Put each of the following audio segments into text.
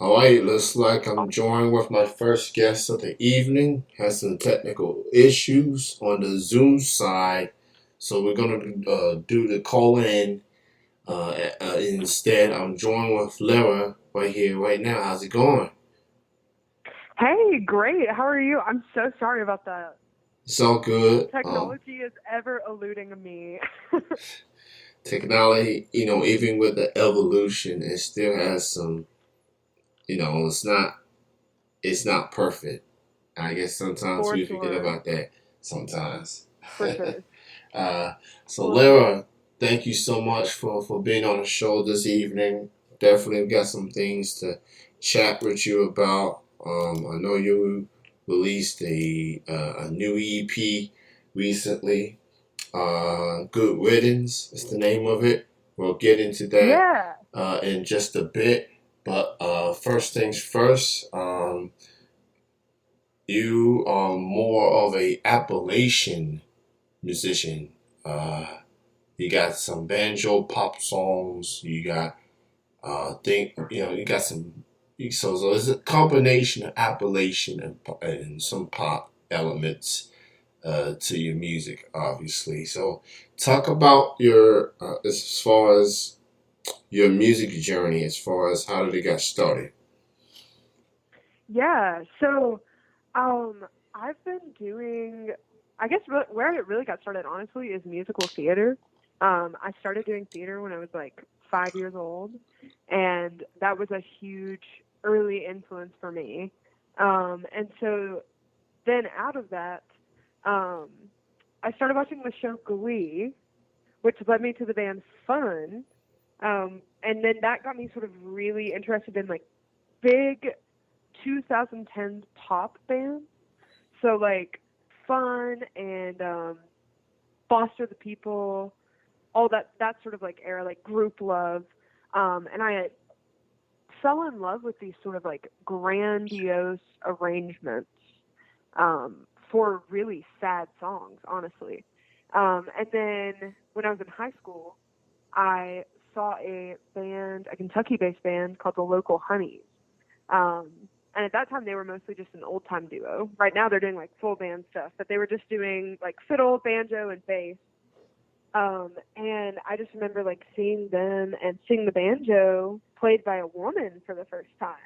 All right, looks like I'm joined with my first guest of the evening. Has some technical issues on the Zoom side, so we're gonna do the call in instead. I'm joined with Larah right here, right now. How's it going? Hey, great. How are you? I'm so sorry about that. It's all good. Technology is ever eluding me. Technology, even with the evolution, it still has some. It's not perfect. I guess sometimes For we forget sure. about that. Sometimes. For sure. uh, so, Well, Lara, thank you so much for being on the show this evening. Definitely got some things to chat with you about. I know you released a new EP recently. Good Riddance is the name of it. We'll get into that yeah. in just a bit. But first things first, you are more of a Appalachian musician. You got some banjo pop songs. You got you got some. So it's a combination of Appalachian and some pop elements to your music, obviously. So talk about your as far as your music journey, as far as how did it get started. Yeah. So, I've been doing, I guess where it really got started, honestly, is musical theater. I started doing theater when I was like 5 years old, and that was a huge early influence for me. And so then out of that, um, I started watching the show Glee, which led me to the band Fun. And then that got me sort of really interested in like big 2010s pop bands. So like Fun and Foster the People, all that sort of like era, like Group Love. And I fell in love with these sort of like grandiose arrangements for really sad songs, honestly. And then when I was in high school, I saw a band, a Kentucky-based band called the Local Honeys. Um, and at that time, they were mostly just an old-time duo. Right now, they're doing like full band stuff, but they were just doing like fiddle, banjo, and bass. And I just remember like seeing them and seeing the banjo played by a woman for the first time.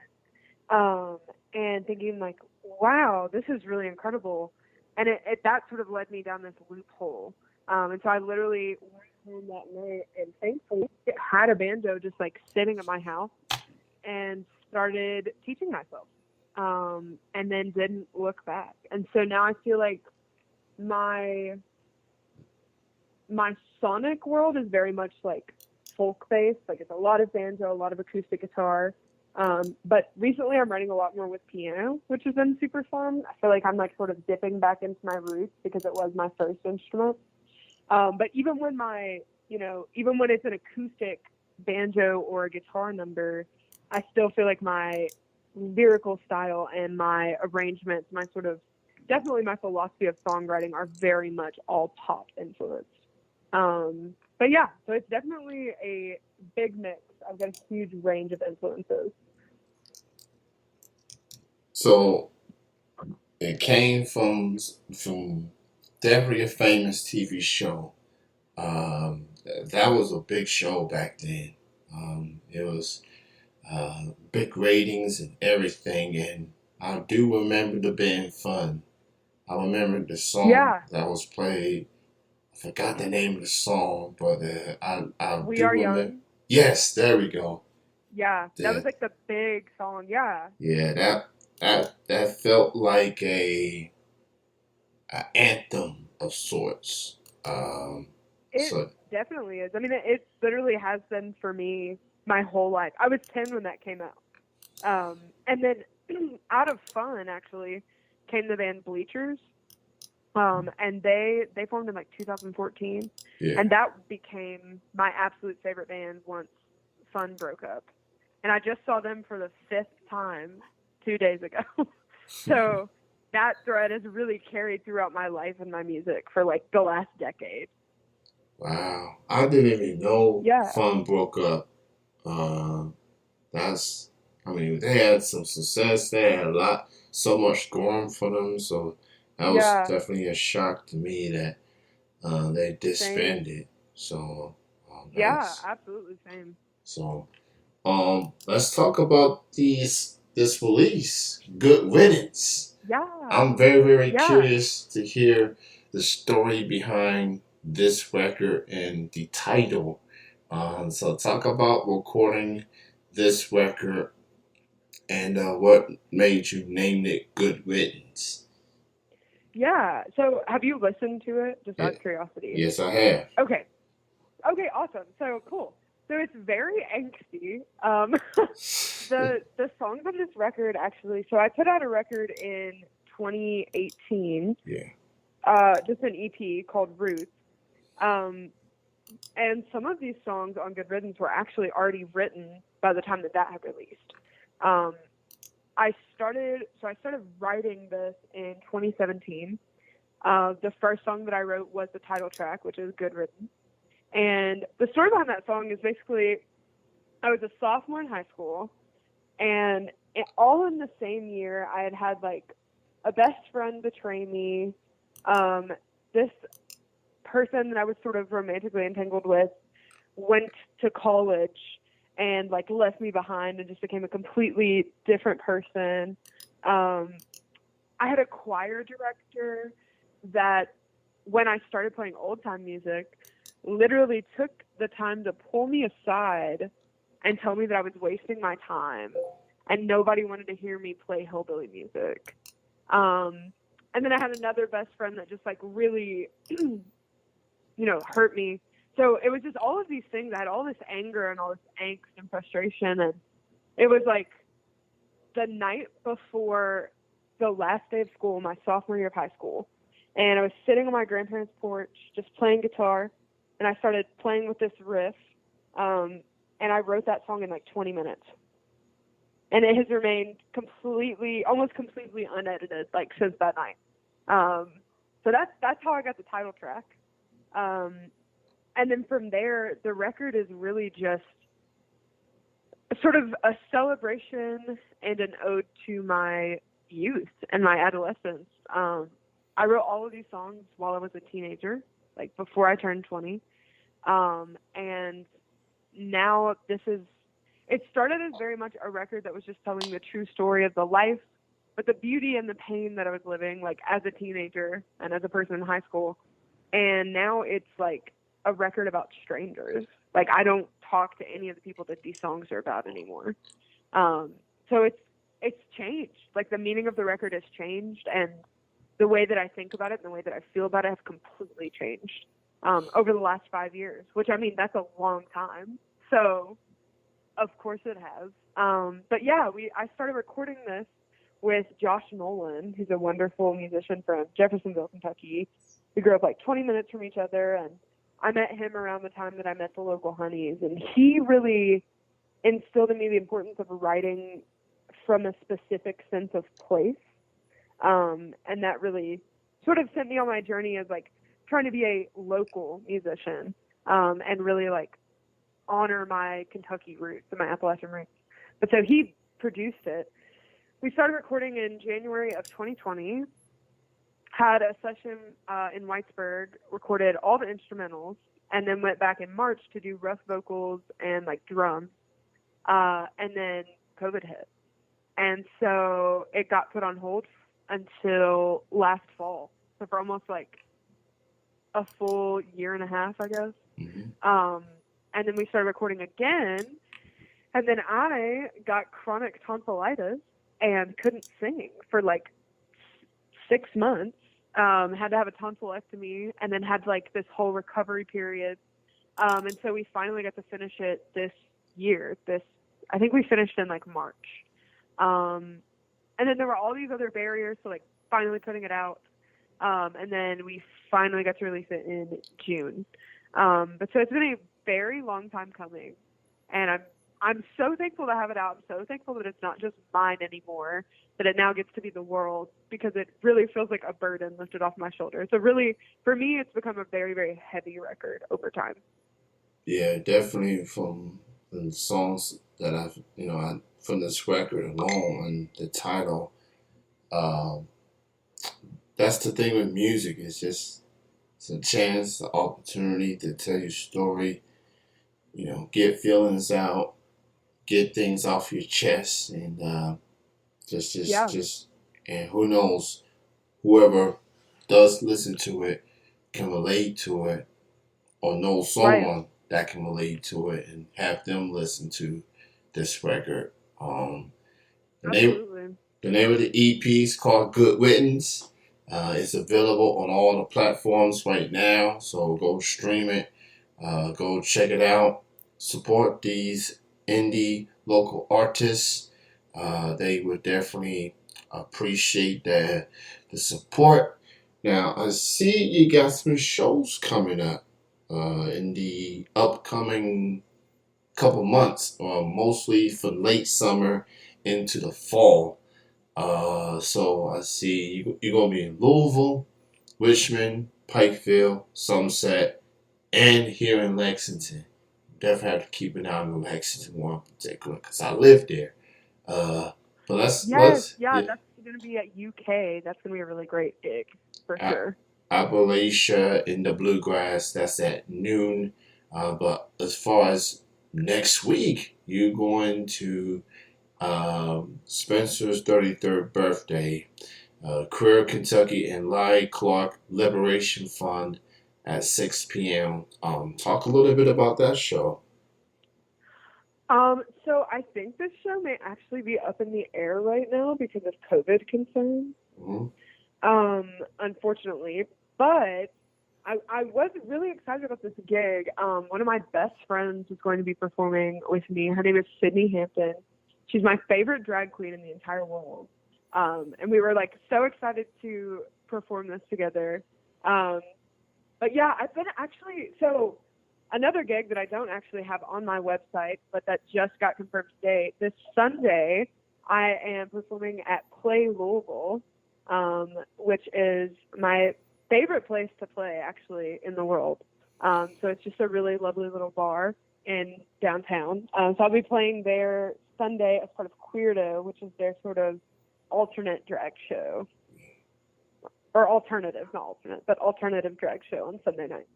Um, and thinking like, wow, this is really incredible. And that sort of led me down this loophole. And so I literally went home that night and thankfully had a banjo just like sitting at my house and started teaching myself. And then didn't look back. And so now I feel like my my sonic world is very much like folk based. Like it's a lot of banjo, a lot of acoustic guitar. But recently I'm writing a lot more with piano, which has been super fun. I feel like I'm like sort of dipping back into my roots because it was my first instrument. But even when even when it's an acoustic banjo or a guitar number, I still feel like my lyrical style and my arrangements, my sort of definitely my philosophy of songwriting are very much all pop influenced. But yeah, so it's definitely a big mix. I've got a huge range of influences. So it came from definitely a famous TV show. That was a big show back then. It was big ratings and everything, and I do remember the band Fun. I remember the song Yeah, that was played. I forgot the name of the song, but I We do Are remember. Young. Yes, there we go. Yeah, that was The like the big song. Yeah, Yeah, that felt like a anthem of sorts. it So definitely is. I mean, it literally has been for me my whole life. I was 10 when that came out. And then out of Fun actually came the band Bleachers. And they formed in like 2014, yeah. and that became my absolute favorite band once Fun broke up. And I just saw them for the fifth time 2 days ago. So that thread has really carried throughout my life and my music for like the last decade. Wow, I didn't even know Yeah. Fun broke up. Um, that's I mean, they had some success. They had so much going for them. So that was Yeah, definitely a shock to me that they same. disbanded. So Yeah, nice. absolutely same. So let's talk about this release. Good riddance. Yeah, I'm very, very yeah, curious to hear the story behind this record and the title. So talk about recording this record and what made you name it Good Riddance. yeah. So have you listened to it? Just out Yeah. of curiosity. Yes, I have. Okay. Okay, awesome. So cool. So it's very angsty. The songs on this record actually. So I put out a record in 2018. Yeah. Just an EP called Roots. Um, and some of these songs on Good Riddance were actually already written by the time that that had released. Um, I started writing this in 2017. The first song that I wrote was the title track, which is Good Riddance. And the story behind that song is basically I was a sophomore in high school, and all in the same year, I had like a best friend betray me. This person that I was sort of romantically entangled with went to college and like left me behind and just became a completely different person. I had a choir director that, when I started playing old time music, literally took the time to pull me aside and tell me that I was wasting my time and nobody wanted to hear me play hillbilly music. Um, and then I had another best friend that just like really, hurt me. So it was just all of these things. I had all this anger and all this angst and frustration. And it was like the night before the last day of school, my sophomore year of high school. And I was sitting on my grandparents' porch just playing guitar. And I started playing with this riff. And I wrote that song in like 20 minutes. And it has remained almost completely unedited, like since that night. So that's how I got the title track. Um, and then from there, the record is really just sort of a celebration and an ode to my youth and my adolescence. I wrote all of these songs while I was a teenager, like before I turned 20. And now it started as very much a record that was just telling the true story of the life, but the beauty and the pain that I was living, like as a teenager and as a person in high school. And now it's like a record about strangers. Like I don't talk to any of the people that these songs are about anymore. So it's changed. Like the meaning of the record has changed, and the way that I think about it and the way that I feel about it have completely changed over the last 5 years. Which I mean, that's a long time. So of course it has. But yeah, I started recording this with Josh Nolan, who's a wonderful musician from Jeffersonville, Kentucky. We grew up like 20 minutes from each other, and I met him around the time that I met the local Honeys, and he really instilled in me the importance of writing from a specific sense of place. And that really sort of sent me on my journey as like trying to be a local musician, and really like honor my Kentucky roots and my Appalachian roots. But so he produced it. We started recording in January of 2020, had a session in Whitesburg, recorded all the instrumentals, and then went back in March to do rough vocals and like drums. And then COVID hit. And so it got put on hold until last fall. So for almost like a full year and a half, I guess. Mm-hmm. And then we started recording again. And then I got chronic tonsillitis and couldn't sing for like 6 months. Had to have a tonsillectomy and then had like this whole recovery period. And so we finally got to finish it this year. I think we finished in like March. And then there were all these other barriers to like finally putting it out. And then we finally got to release it in June. But so it's been a very long time coming, and I'm so thankful to have it out. I'm so thankful that it's not just mine anymore, that it now gets to be the world, because it really feels like a burden lifted off my shoulders. So really, for me, it's become a very, very heavy record over time. Yeah, definitely. From and songs that from this record alone and the title. Um, that's the thing with music. It's a chance, the opportunity to tell your story. Get feelings out, get things off your chest, and just, just, Yeah, just, and who knows, whoever does listen to it can relate to it, or know right. someone that can relate to it, and have them listen to this record. The name Absolutely. the name of the EP is called Good Wittens. It's available on all the platforms right now, so go stream it. Go check it out. Support these indie local artists. They would definitely appreciate the support. Now, I see you got some shows coming up in the upcoming couple months, mostly for late summer into the fall. So I see you're going to be in Louisville, Richmond, Pikeville, Sunset, and here in Lexington. Definitely have to keep an eye on Lexington one in particular because I live there. Uh, but Yes, let's yeah, yeah, that's going to be at UK. That's going to be a really great gig for sure. Appalachia in the Bluegrass. That's at noon. But as far as next week, you're going to Spencer's 33rd birthday, Career Kentucky and Larry Clark Liberation Fund at 6 p.m. Talk a little bit about that show. So I think this show may actually be up in the air right now because of COVID concerns. Mhm. Unfortunately, but I was really excited about this gig. One of my best friends is going to be performing with me. Her name is Sydney Hampton. She's my favorite drag queen in the entire world. And we were like so excited to perform this together. Um, but yeah, I've been actually so another gig that I don't actually have on my website, but that just got confirmed today. This Sunday, I am performing at Play Louisville, which is my favorite place to play actually in the world. So it's just a really lovely little bar in downtown. So I'll be playing there Sunday as part of Queerdo, which is their sort of alternate drag show. Or alternative, not alternate, but alternative drag show on Sunday night.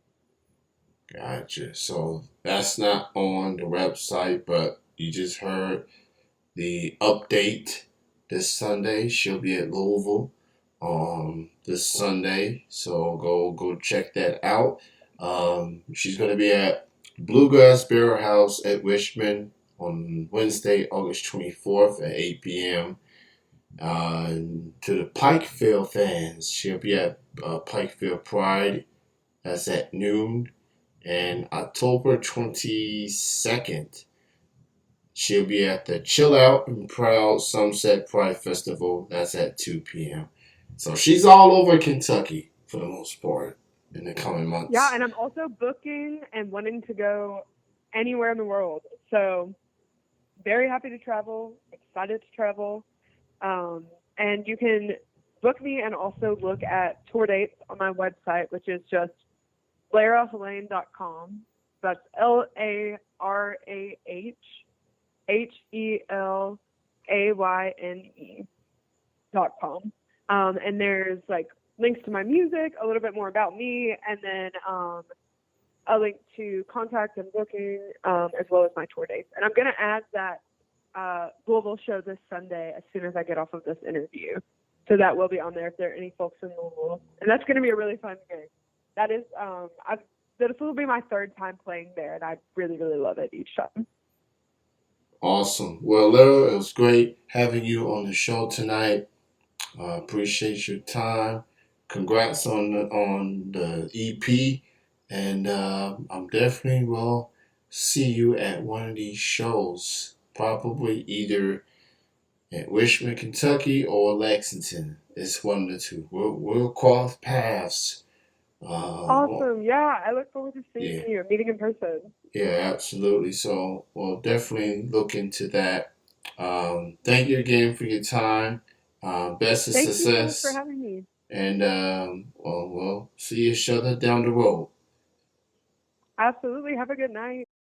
Gotcha. So that's not on the website, but you just heard the update this Sunday. She'll be at Louisville this Sunday. So go check that out. She's gonna be at Bluegrass Barrel House at Richmond on Wednesday, August 24th at 8 p.m. To the Pikeville fans, she'll be at Pikeville Pride. That's at noon. And October 22nd, she'll be at the Chill Out and Proud Sunset Pride Festival. That's at 2 p.m. So she's all over Kentucky for the most part in the coming Yeah, months. and I'm also booking and wanting to go anywhere in the world. So very happy to travel, excited to travel. And you can book me and also look at tour dates on my website, which is just larahhelayne.com. That's LarahHelayne.com. And there's like links to my music, a little bit more about me, and then a link to contact and booking, as well as my tour dates. And I'm going to add that Louisville show this Sunday as soon as I get off of this interview. So that will be on there if there are any folks in Louisville. And that's going to be a really fun gig. That is, this will be my third time playing there, and I really, really love it each time. Awesome. Well, Lara, it was great having you on the show tonight. Appreciate your time. Congrats on the EP, and I'm definitely will see you at one of these shows. Probably either at Richmond, Kentucky, or Lexington. It's one of the two. We'll cross paths. Well, Awesome. Yeah, I look forward to seeing yeah, you, meeting in person. yeah, absolutely. So we'll definitely look into that. Thank you again for your time. Best of Thank you so much for success. having me. And we'll see each other down the road. Absolutely. Have a good night.